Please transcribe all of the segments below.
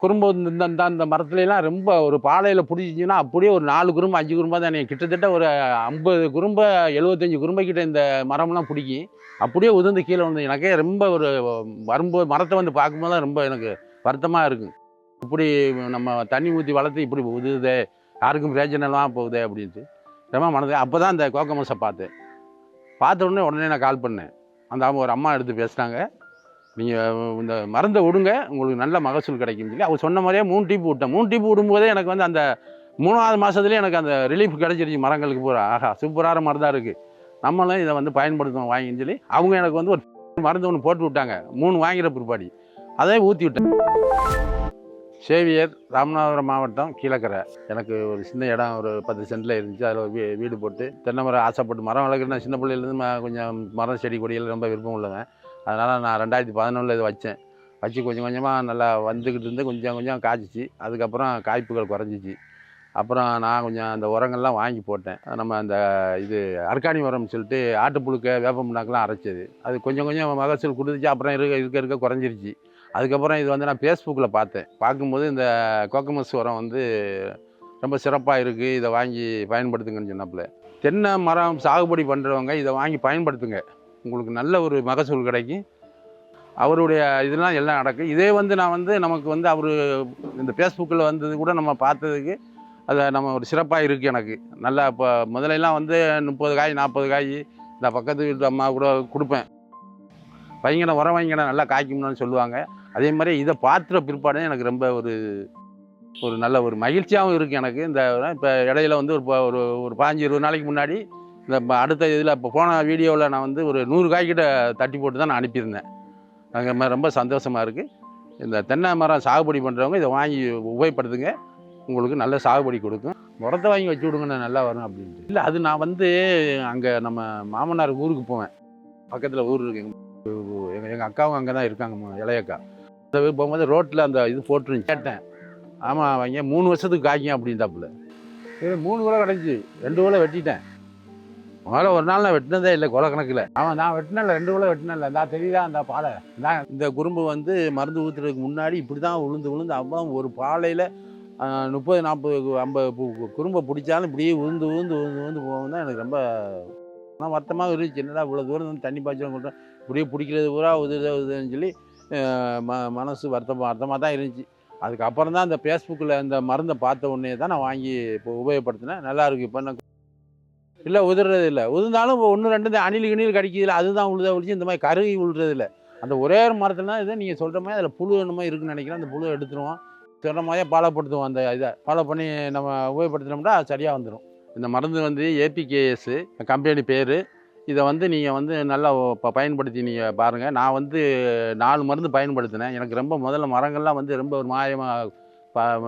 குறும்பு இந்த இந்த அந்த மரத்துலலாம் ரொம்ப ஒரு பாலையில் பிடிச்சிச்சிங்கன்னா அப்படியே ஒரு 4 குறும்பு 5 குறும்பாக தான் கிட்டத்தட்ட ஒரு 50 குறும்பை 75 குறும்பை கிட்ட இந்த மரம்லாம் பிடிக்கும். அப்படியே உதிர்ந்து கீழே வந்து எனக்கே ரொம்ப ஒரு வரும்போது மரத்தை வந்து பார்க்கும்போது தான் ரொம்ப எனக்கு வருத்தமாக இருக்கும். இப்படி நம்ம தண்ணி ஊற்றி வளர்த்து இப்படி உதுதே, யாருக்கும் பிரயோஜனம்லாம் போகுதே அப்படின்ட்டு ரொம்ப மனது. அப்போ தான் அந்த கோகமஸை பார்த்தேன். பார்த்த உடனே நான் கால் பண்ணேன். அந்த ஒரு அம்மா எடுத்து பேசினாங்க. நீங்கள் இந்த மருந்தை விடுங்க, உங்களுக்கு நல்ல மகசூல் கிடைக்கும்னு சொல்லி அவர் சொன்ன மாதிரியே 3 டியூப் விட்டேன். 3 டியூப் விடும்போதே எனக்கு வந்து அந்த 3வது மாதத்துலேயே எனக்கு அந்த ரிலீஃப் கிடைச்சிருச்சு மரங்களுக்கு பூரா. ஆஹா, சூப்பரான மருந்தாக இருக்குது, நம்மளும் இதை வந்து பயன்படுத்தணும் வாங்கின்னு சொல்லி அவங்க எனக்கு வந்து ஒரு மருந்து ஒன்று போட்டு விட்டாங்க. 3 வாங்கிற பிற்பாடி அதே ஊற்றி விட்டேன். சேவியர், ராமநாதபுரம் மாவட்டம், கீழக்கரை. எனக்கு ஒரு சின்ன இடம் ஒரு 10 சென்டில் இருந்துச்சு. அதில் வீடு போட்டு தென்னை மரம் ஆசைப்பட்டு மரம் வளர்க்குறேன். சின்ன பிள்ளையிலேருந்து கொஞ்சம் மரம் செடி கொடிகள் ரொம்ப விருப்பம் உள்ளவன். அதனால் நான் 2011 இதை வச்சேன். வச்சு கொஞ்சம் கொஞ்சமாக நல்லா வந்துக்கிட்டு இருந்து கொஞ்சம் கொஞ்சம் காய்ச்சிச்சு. அதுக்கப்புறம் காய்ப்புகள் குறைஞ்சிச்சு. அப்புறம் நான் கொஞ்சம் அந்த உரங்கள்லாம் வாங்கி போட்டேன். நம்ம அந்த இது அர்கானி உரம்னு சொல்லிட்டு ஆட்டுப்புழுக்க வேப்ப புண்ணாக்கெலாம் அரைச்சது. அது கொஞ்சம் கொஞ்சம் மகசூல் கொடுத்துச்சு. அப்புறம் இருக்க குறைஞ்சிருச்சு. அதுக்கப்புறம் இது வந்து நான் ஃபேஸ்புக்கில் பார்த்தேன். பார்க்கும்போது இந்த கோகமஸ் உரம் வந்து ரொம்ப சிறப்பாக இருக்குது, இதை வாங்கி பயன்படுத்துங்கன்னு சொன்னாப்புல. தென்னை மரம் சாகுபடி பண்ணுறவங்க இதை வாங்கி பயன்படுத்துங்க, உங்களுக்கு நல்ல ஒரு மகசூல் கிடைக்கும். அவருடைய இதெல்லாம் எல்லாம் நடக்கும். இதே வந்து நான் வந்து நமக்கு வந்து அவர் இந்த ஃபேஸ்புக்கில் வந்தது கூட நம்ம பார்த்ததுக்கு அதை நம்ம ஒரு சிறப்பாக இருக்குது எனக்கு. நல்லா இப்போ முதலெல்லாம் வந்து 30 காய் 40 காய் இந்த பக்கத்து வீட்டு அம்மா கூட கொடுப்பேன். வைங்கடை உரம் வைங்கடை நல்லா காய்க்கும்னு சொல்லுவாங்க. அதே மாதிரி இதை பார்த்துற பிற்பாடு எனக்கு ரொம்ப ஒரு நல்ல ஒரு மகிழ்ச்சியாகவும் இருக்குது எனக்கு. இந்த இப்போ இடையில வந்து ஒரு 15-20 நாளைக்கு முன்னாடி இந்த அடுத்த இதில் இப்போ போன வீடியோவில் நான் வந்து ஒரு 100 காய்கிட்ட தட்டி போட்டு தான் நான் அனுப்பியிருந்தேன். அங்கே ரொம்ப சந்தோஷமாக இருக்குது. இந்த தென்னை மரம் சாகுபடி பண்ணுறவங்க இதை வாங்கி உபயோகப்படுத்துங்க, உங்களுக்கு நல்ல சாகுபடி கொடுக்கும். உரத்தை வாங்கி வச்சு விடுங்க, நல்லா வரும் அப்படின்ட்டு. இல்லை, அது நான் வந்து அங்கே நம்ம மாமனார் ஊருக்கு போவேன். பக்கத்தில் ஊர் இருக்கு. எங்கள் அக்காவும் அங்கே தான் இருக்காங்க, இளையக்கா. அந்த போகும்போது ரோட்டில் அந்த இது போட்டுருந்துச்சு. கேட்டேன், ஆமாம் அவங்க 3 வருஷத்துக்கு காய்க்கும் அப்படின்ட்டாப்புல. இது 3 குலை கிடச்சி 2 குலை வெட்டிட்டேன். முதல்ல ஒரு நாள் நான் வெட்டினதே இல்லை கொலை கணக்கில். நான் வெட்டினல 2 குலை வெட்டினல. நான் தெரியுதா அந்த பாலை தான். இந்த குறும்பு வந்து மருந்து ஊற்றுறதுக்கு முன்னாடி இப்படி தான் விழுந்து அப்போ ஒரு பாலையில் 30, 40, 50 குறும்பை பிடிச்சாலும் இப்படியே உழுந்து போகும் தான் எனக்கு ரொம்ப வருத்தமாக இருந்துச்சு. என்னடா இவ்வளோ தூரம் வந்து தண்ணி பாய்ச்சலும் கொண்டு இப்படியே பிடிக்கிறது பூரா உதுன்னு சொல்லி மனசு வருத்தமாக தான் இருந்துச்சு. அதுக்கப்புறம் தான் அந்த ஃபேஸ்புக்கில் அந்த மருந்தை பார்த்த உடனே தான் நான் வாங்கி இப்போ உபயோகப்படுத்தினேன். நல்லாயிருக்கு. இப்போ நான் இல்லை உதிர்றது இல்லை, உதிர்ந்தாலும் இப்போ 1, 2 அணில் கடிக்கிறதில்ல. அதுதான் ஒழிச்சு இந்த மாதிரி கருகி விழுறது இல்லை. அந்த ஒரே ஒரு மரத்தில் தான் இதை நீங்கள் சொல்கிற மாதிரி அதில் புழு என்னமோ இருக்குன்னு நினைக்கிறேன். அந்த புழு எடுத்துருவோம், சொல்கிற மாதிரியே ஃபாலோ படுத்துவோம். அந்த இதை ஃபாலோ பண்ணி நம்ம உபயோகப்படுத்தினோம்னா சரியாக வந்துடும். இந்த மருந்து வந்து ஏபிகேஎஸ் கம்பெனி பேர். இதை வந்து நீங்கள் வந்து நல்லா பயன்படுத்தி நீங்கள் பாருங்கள். நான் வந்து 4 மருந்து பயன்படுத்தினேன். எனக்கு ரொம்ப முதல்ல மரங்கள்லாம் வந்து ரொம்ப ஒரு மாயமாக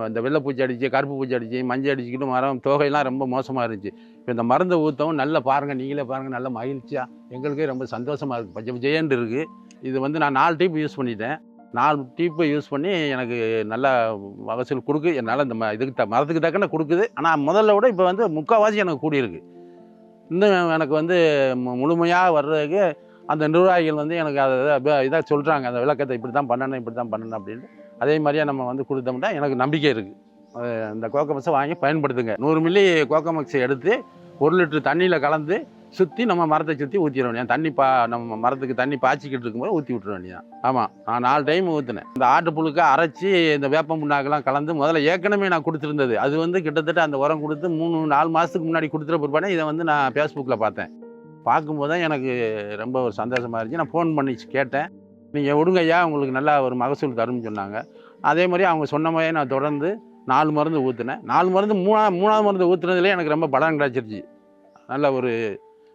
இந்த வெள்ளைப்பூச்சி அடிச்சு, கருப்பு பூச்சி அடிச்சு, மஞ்சள் அடிச்சுக்கிட்டு மரம் தொகையெல்லாம் ரொம்ப மோசமாக இருந்துச்சு. இப்போ இந்த மருந்தை ஊற்றவும் நல்லா பாருங்கள், நீங்களே பாருங்கள், நல்ல மகிழ்ச்சியாக எங்களுக்கே ரொம்ப சந்தோஷமாக இருக்குது. பச்சை பச்சையேன்னு இருக்குது. இது வந்து நான் 4 டியூப் யூஸ் பண்ணிட்டேன். 4 டியூப்பை யூஸ் பண்ணி எனக்கு நல்லா மகசூல் கொடுக்கு. என்னால் இந்த இதுக்கு மரத்துக்கு தக்கன கொடுக்குது. ஆனால் முதல்ல விட இப்போ வந்து 3/4 எனக்கு கூடியிருக்கு. இன்னும் எனக்கு வந்து முழுமையாக வர்றதுக்கு அந்த நிர்வாகிகள் வந்து எனக்கு அதை இதாக சொல்கிறாங்க, அந்த விளக்கத்தை இப்படி தான் பண்ணணும் அப்படின்ட்டு. அதே மாதிரியே நம்ம வந்து கொடுத்தோம்னா எனக்கு நம்பிக்கை இருக்குது. இந்த கோகமஸை வாங்கி பயன்படுத்துங்க. 100 மில்லி கோகமக்ஸை எடுத்து 1 லிட்டர் தண்ணியில் கலந்து சுற்றி நம்ம மரத்தை சுற்றி ஊற்றிட வேண்டியது. தண்ணி நம்ம மரத்துக்கு தண்ணி பாய்ச்சிக்கிட்டு இருக்கும்போது ஊற்றி விட்டுற வேண்டியதான். ஆமாம், நான் 4 டைம் ஊற்றினேன். இந்த ஆட்டுப்புழுக்க அரைச்சி இந்த வேப்பம் புண்ணாக்கெல்லாம் கலந்து முதல்ல ஏற்கனவே நான் கொடுத்துருந்தது. அது வந்து கிட்டத்தட்ட அந்த உரம் கொடுத்து 3-4 மாதத்துக்கு முன்னாடி கொடுத்துற பிற்பாடு இதை வந்து நான் ஃபேஸ்புக்கில் பார்த்தேன். பார்க்கும்போது தான் எனக்கு ரொம்ப ஒரு சந்தோஷமாக இருந்துச்சு. நான் ஃபோன் பண்ணி கேட்டேன், நீங்கள் விடுங்க ஐயா, உங்களுக்கு நல்லா ஒரு மகசூல் தரும்னு சொன்னாங்க. அதே மாதிரி அவங்க சொன்ன மாதிரியே நான் தொடர்ந்து 4 மருந்து ஊற்றினேன். 4 மருந்து 3ஆவது மருந்து ஊற்றுனதுலேயே எனக்கு ரொம்ப பலன் கிடச்சிருச்சு. நல்ல ஒரு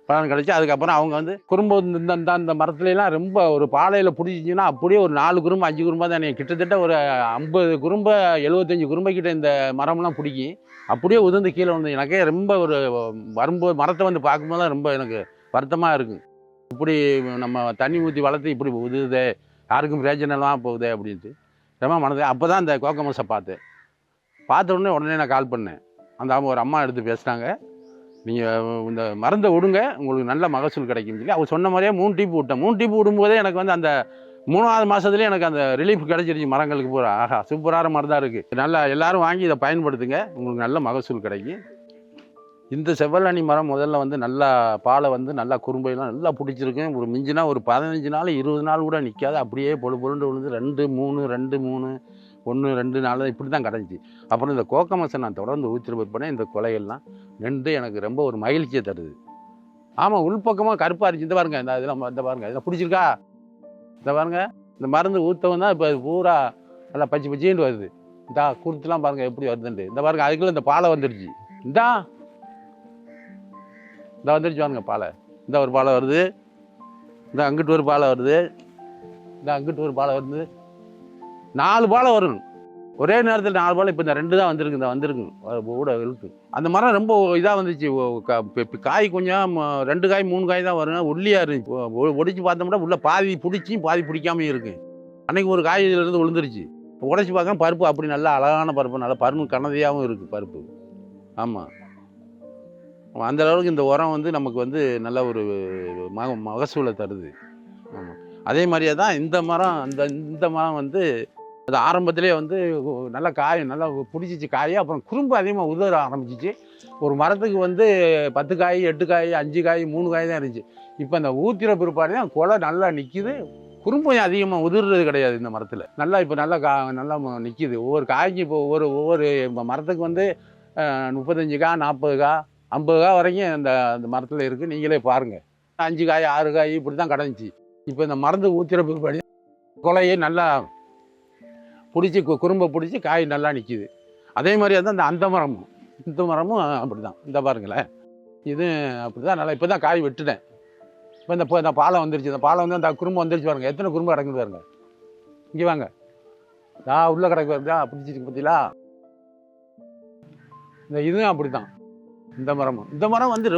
பலன் கிடச்சி. அதுக்கப்புறம் அவங்க வந்து குறும்பு இந்த மரத்துலலாம் ரொம்ப ஒரு பாலையில் பிடிச்சிச்சின்னா அப்படியே ஒரு 4 குறும்பு 5 குறும்பாக தான் கிட்டத்தட்ட ஒரு 50 குறும்பை 75 குறும்பை கிட்ட இந்த மரம்லாம் பிடிக்கும். அப்படியே உதிர்ந்து கீழே வந்து எனக்கே ரொம்ப ஒரு வரும்போது மரத்தை வந்து பார்க்கும்போது தான் ரொம்ப எனக்கு வருத்தமாக இருக்குது. இப்படி நம்ம தண்ணி ஊற்றி வளர்த்து இப்படி உதுதே, யாருக்கும் பிரயோஜனம்லாம் போகுதே அப்படின்ட்டு ரொம்ப மனது. அப்போ தான் இந்த கோகமஸை பார்த்தேன். பார்த்த உடனே நான் கால் பண்ணேன். அந்த ஒரு அம்மா எடுத்து பேசினாங்க, நீங்கள் இந்த மருந்தை விடுங்க, உங்களுக்கு நல்ல மகசூல் கிடைக்கும்னு சொல்லி அவர் சொன்ன மாதிரியே 3 டியூப் விட்டேன். 3 டியூப் விடும்போதே எனக்கு வந்து அந்த 3வது மாதத்துலேயே எனக்கு அந்த ரிலீஃப் கிடச்சிருச்சு மரங்களுக்கு பூரா. ஆஹா, சூப்பரான மரம் தான் இருக்குது. நல்லா எல்லோரும் வாங்கி இதை பயன்படுத்துங்க, உங்களுக்கு நல்ல மகசூல் கிடைக்கும். இந்த செவ்வழனி மரம் முதல்ல வந்து நல்லா பாலை வந்து நல்லா குறும்பையெல்லாம் நல்லா பிடிச்சிருக்கேன். ஒரு மிஞ்சினா ஒரு 15 நாள் 20 நாள் கூட நிற்காது, அப்படியே பொழுண்டு விழுந்து 2, 3, 2, 3, 1, 2, 4 இப்படி தான் கிடஞ்சி. அப்புறம் இந்த கோக்கமசை நான் தொடர்ந்து ஊற்றிட்டு போயிருப்பேன். இந்த கொலைகள்லாம் நின்று எனக்கு ரொம்ப ஒரு மகிழ்ச்சியை தருது. ஆமாம், உள்பக்கமாக கருப்பாக இருந்துச்சு. இந்த பாருங்க, இந்த இதெல்லாம் இந்த பாருங்க, இதெல்லாம் பிடிச்சிருக்கா? இந்த பாருங்க, இந்த மருந்து ஊற்றவும் தான் இப்போ அது பூரா நல்லா பச்சை பச்சைன்னு வருது. இந்தா குருத்துலாம் பாருங்கள் எப்படி வருதுன்ட்டு. இந்த பாருங்க, அதுக்குள்ளே இந்த பாலை வந்துடுச்சு. இந்த வந்துடுச்சு பாருங்க பாலை. இந்த ஒரு பாலை வருது, இந்த அங்கிட்டு ஒரு பாலை வருது, இந்த அங்கிட்டு ஒரு பாலை வருது. 4 பாலை வரும் ஒரே நேரத்தில். 4 பாலை இப்போ இந்த 2 தான் வந்திருக்கு. இந்த வந்திருக்கு கூட இருக்கு. அந்த மரம் ரொம்ப இதாக வந்துச்சு. காய் கொஞ்சம் 2 காய் 3 காய் தான் வரும். ஒல்லியாக இருந்துச்சு. ஒடிச்சு பார்த்தோம்னா உள்ள பாதி பிடிச்சி பாதி பிடிக்காமே இருக்கு. அன்னைக்கு ஒரு காய் இதிலிருந்து விழுந்துருச்சு. உடைச்சி பார்க்க பருப்பு அப்படி நல்லா அழகான பருப்பு, நல்லா பருப்பு கனதியாகவும் இருக்குது பருப்பு. ஆமாம், அந்த அளவுக்கு இந்த உரம் வந்து நமக்கு வந்து நல்ல ஒரு மகசூலை தருது. ஆமாம், அதே மாதிரியே தான் இந்த மரம். இந்த மரம் வந்து அது ஆரம்பத்திலே வந்து நல்லா காய் நல்லா பிடிச்சிச்சு காய். அப்புறம் குறும்பு அதிகமாக உதற ஆரம்பிச்சிச்சு. ஒரு மரத்துக்கு வந்து 10 காய் 8 காய் 5 காய் 3 காய் தான் இருந்துச்சு. இப்போ அந்த ஊத்திர பிற்பாடு தான் கொலை நல்லா நிற்கிது. குறும்பு அதிகமாக உதிர்றது கிடையாது இந்த மரத்தில். நல்லா இப்போ நல்லா நல்லா நிற்கிது. ஒவ்வொரு காய்க்கு இப்போ ஒவ்வொரு மரத்துக்கு வந்து 35 காய் 40 காய் 50 காய் வரைக்கும் அந்த மரத்தில் இருக்குது. நீங்களே பாருங்கள். 5 காய் 6 காய் இப்படி தான் கிடந்துச்சு. இப்போ இந்த மருந்து ஊத்திர பிற்பாடு கொலையை நல்லா பிடிச்சி குறும்பை பிடிச்சி காய் நல்லா நிற்கிது. அதே மாதிரியே தான் இந்த மரமும் இந்த மரமும் அப்படி தான். இந்த பாருங்களேன், இது அப்படி தான் நல்லா இப்போ தான் காய் வெட்டுனேன். இப்போ இந்த பாலை வந்துருச்சு. இந்த பாலை வந்து அந்த குறும்பு வந்துருச்சு பாருங்கள். எத்தனை குறும்பு கிடக்குது பாருங்க. இங்கே வாங்க, உள்ளே கிடக்கு பாருங்க, பிடிச்சிருக்கு பார்த்தீங்களா? இதுவும் அப்படி தான். இந்த மரம் வந்து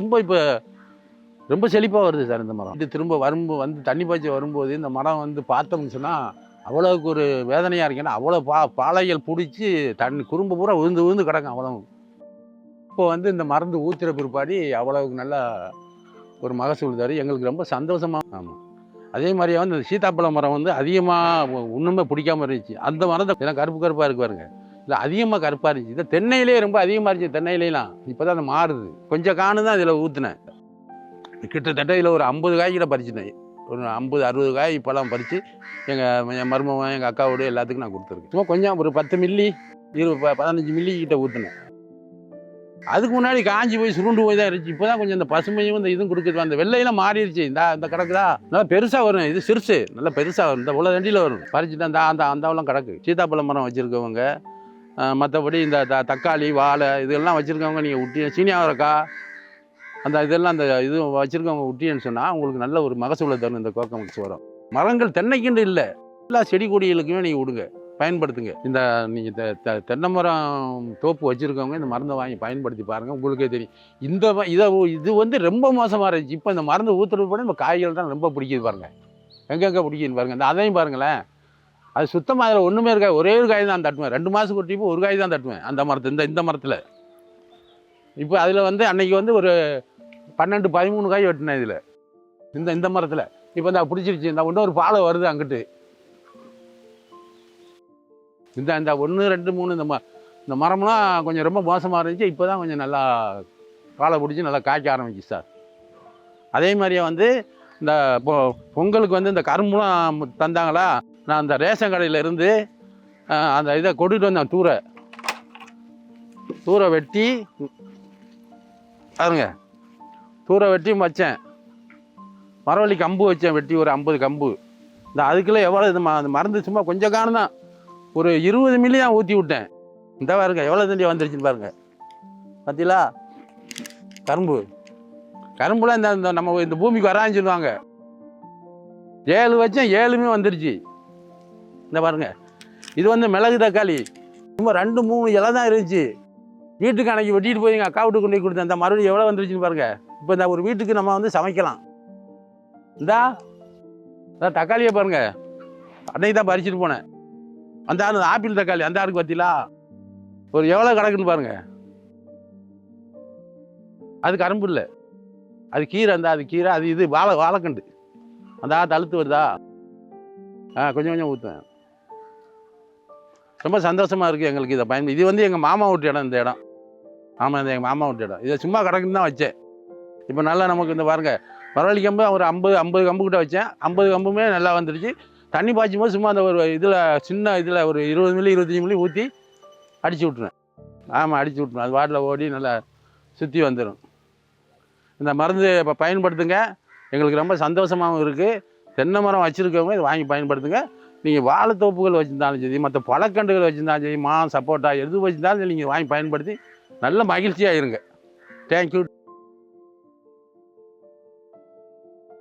ரொம்ப செழிப்பாக வருது சார். இந்த மரம் இது திரும்ப வந்து தண்ணி பாய்ச்சி வரும்போது இந்த மரம் வந்து பார்த்தோம்னு சொன்னால் அவ்வளோவுக்கு ஒரு வேதனையாக இருக்கு. ஏன்னா அவ்வளோ பாலைகள் பிடிச்சி குறும்பு பூரா விழுந்து கிடக்கும் அவ்வளோ. இப்போ வந்து இந்த மருந்து ஊற்றுற பிற்பாடி அவ்வளவுக்கு நல்லா ஒரு மகசூல் தரும். எங்களுக்கு ரொம்ப சந்தோஷமாக. ஆமாம், அதே மாதிரியே வந்து இந்த சீத்தாப்பழ மரம் வந்து அதிகமாக ஒன்றுமே பிடிக்காமல் இருந்துச்சு. அந்த மரம் தான் கருப்பாக இருக்கு பாருங்க. இல்லை அதிகமாக கருப்பாக இருந்துச்சு. இந்த தென்னையிலே ரொம்ப அதிகமாக இருந்துச்சு. தென்னையிலாம் இப்போ தான் அது மாறுது. கொஞ்சம் காணு தான் இதில் ஊற்றுனேன். கிட்டத்தட்ட இதில் ஒரு 50 காய்கிட்ட பறிச்சுட்டேன். ஒரு 50-60 காய் இப்போலாம் பறித்து எங்கள் மருமகன் எங்கள் அக்காவோட எல்லாத்துக்கும் நான் கொடுத்துருக்கேன். சும்மா கொஞ்சம் ஒரு 10 மில்லி 15 மில்லி கிட்ட ஊற்றுனேன். அதுக்கு முன்னாடி காஞ்சி போய் சுருண்டு போய் தான் இருந்துச்சு. இப்போ தான் கொஞ்சம் இந்த பசுமையும் இந்த இதுவும் கொடுக்குது. அந்த வெள்ளையெல்லாம் மாறிடுச்சு. இந்த கிடக்குதா நல்லா பெருசாக வரும். இது சிறுசு நல்லா பெருசாக வரும். இந்த உள்ள தண்டியில் வரும். பறிச்சுட்டு அந்தவெல்லாம் கிடக்கு. சீத்தாப்பழ மரம் வச்சுருக்கவங்க, மற்றபடி இந்த தக்காளி வாழை இதெல்லாம் வச்சுருக்கவங்க, நீங்கள் விட்டி சீனி அவரைக்காய் இதெல்லாம் இது வச்சுருக்கவங்க விட்டின்னு சொன்னால் உங்களுக்கு நல்ல ஒரு மகசூலை தரும். இந்த கோக்கமக்ஸ் வரும். மரங்கள் தென்னைக்குண்டு இல்லை, எல்லா செடி கொடிகளுக்குமே நீங்கள் விடுங்க, பயன்படுத்துங்க. நீங்கள் தென்னை மரம் தோப்பு வச்சுருக்கவங்க இந்த மருந்தை வாங்கி பயன்படுத்தி பாருங்கள், உங்களுக்கே தெரியும். இது வந்து ரொம்ப மோசமாக இருந்துச்சு. இப்போ இந்த மருந்து ஊற்றுறது கூட நம்ம காய்கள் தான் ரொம்ப பிடிக்குது பாருங்கள். எங்கெங்கே பிடிக்குதுன்னு பாருங்கள். அதையும் பாருங்களேன், அது சுத்தமாக அதில் ஒன்றுமே இருக்காது. ஒரே ஒரு காய் தான் தட்டுவேன். 2 மாதத்துக்கு ஒரு டிப்பு ஒரு காய் தான் தட்டுவேன் அந்த மரத்து இந்த மரத்தில். இப்போ அதில் வந்து அன்னைக்கு வந்து ஒரு 12-13 காய் வெட்டினேன் இதில் இந்த மரத்தில். இப்போ இந்த பிடிச்சிருச்சு. இந்த இன்னொரு பாலை வருது அங்கிட்டு. இந்த 1, 2, 3 இந்த மரம்லாம் கொஞ்சம் ரொம்ப மோசமாக இருந்துச்சு. இப்போ தான் கொஞ்சம் நல்லா பாலை பிடிச்சி நல்லா காய்க்க ஆரம்பிச்சு சார். அதே மாதிரியே வந்து இந்த பொங்கலுக்கு வந்து இந்த கரும்புலாம் தந்தாங்களா, நான் அந்த ரேஷன் கடையில் இருந்து அந்த இதை கொண்டுட்டு வந்தேன். தூரை வெட்டி பாருங்க, தூரை வெட்டி வச்சேன். மரவள்ளி கம்பு வச்சேன் வெட்டி, ஒரு 50 கம்பு. அதுக்குள்ளே எவ்வளோ இது மருந்து சும்மா கொஞ்சம் காணுதான், ஒரு 20 மில்லி தான் ஊற்றி விட்டேன். இந்த பாருங்க எவ்வளோ தண்டி வந்துருச்சுன்னு பாருங்க. பார்த்தீங்களா? கரும்புலாம் இந்த நம்ம இந்த பூமிக்கு வரான்னு சொல்லுவாங்க. 7 வச்சேன், 7மே வந்துருச்சு. இந்த பாருங்க, இது வந்து மிளகு தக்காளி சும்மா 2-3 இலை தான் இருந்துச்சு. வீட்டுக்கு அன்னைக்கு வெட்டிட்டு போய் எங்கள் அக்கா வீட்டுக்கு கொண்டு போய் கொடுத்தேன். அந்த மறுபடியும் எவ்வளோ வந்துருச்சுன்னு பாருங்க. இப்போ இந்த ஒரு வீட்டுக்கு நம்ம வந்து சமைக்கலாம். தக்காளியை பாருங்க, அன்னைக்கு தான் பறிச்சுட்டு போனேன். அந்த ஆப்பிள் தக்காளி அந்த ஆளுக்கு பார்த்தீங்களா, ஒரு எவ்வளோ கிடக்குன்னு பாருங்க. அது கரும்பு இல்லை, அது கீரை. அது கீரை, அது இது வாழைக்கண்டு. அந்த தழுத்து வருதா? கொஞ்சம் கொஞ்சம் ஊற்றுவேன். ரொம்ப சந்தோஷமாக இருக்குது எங்களுக்கு இதை பயன்படுத்தி. இது வந்து எங்கள் மாமா வீட்டு இடம், இந்த இடம். ஆமாம், இது எங்கள் மாமா வீட்டு இடம். இதை சும்மா கிடக்குன்னு தான் வச்சேன். இப்போ நல்லா நமக்கு இந்த பாருங்க, மரவள்ளி கம்பு ஒரு 50 கம்பு கிட்ட வச்சேன். 50 கம்புமே நல்லா வந்துடுச்சு. தண்ணி பாய்ச்சும் போது சும்மா அந்த ஒரு இதில் சின்ன இதில் ஒரு 20 மில்லி 25 மில்லி ஊற்றி அடித்து விட்ருவேன். ஆமாம், அடித்து விட்ருவேன். அது வாட்டில் ஓடி நல்லா சுற்றி வந்துடும். இந்த மருந்து இப்போ பயன்படுத்துங்க. எங்களுக்கு ரொம்ப சந்தோஷமாகவும் இருக்குது. தென்னை மரம் வச்சுருக்கவங்க இதை வாங்கி பயன்படுத்துங்க. நீங்கள் வாழைத்தோப்புகள் வச்சுருந்தாலும் சரி, மற்ற பழக்கண்டுகள் வச்சுருந்தாலும் சரி, சப்போட்டா எது வச்சுருந்தாலும் நீங்கள் வாங்கி பயன்படுத்தி நல்ல மகிழ்ச்சியாக இருங்க. தேங்க்யூ.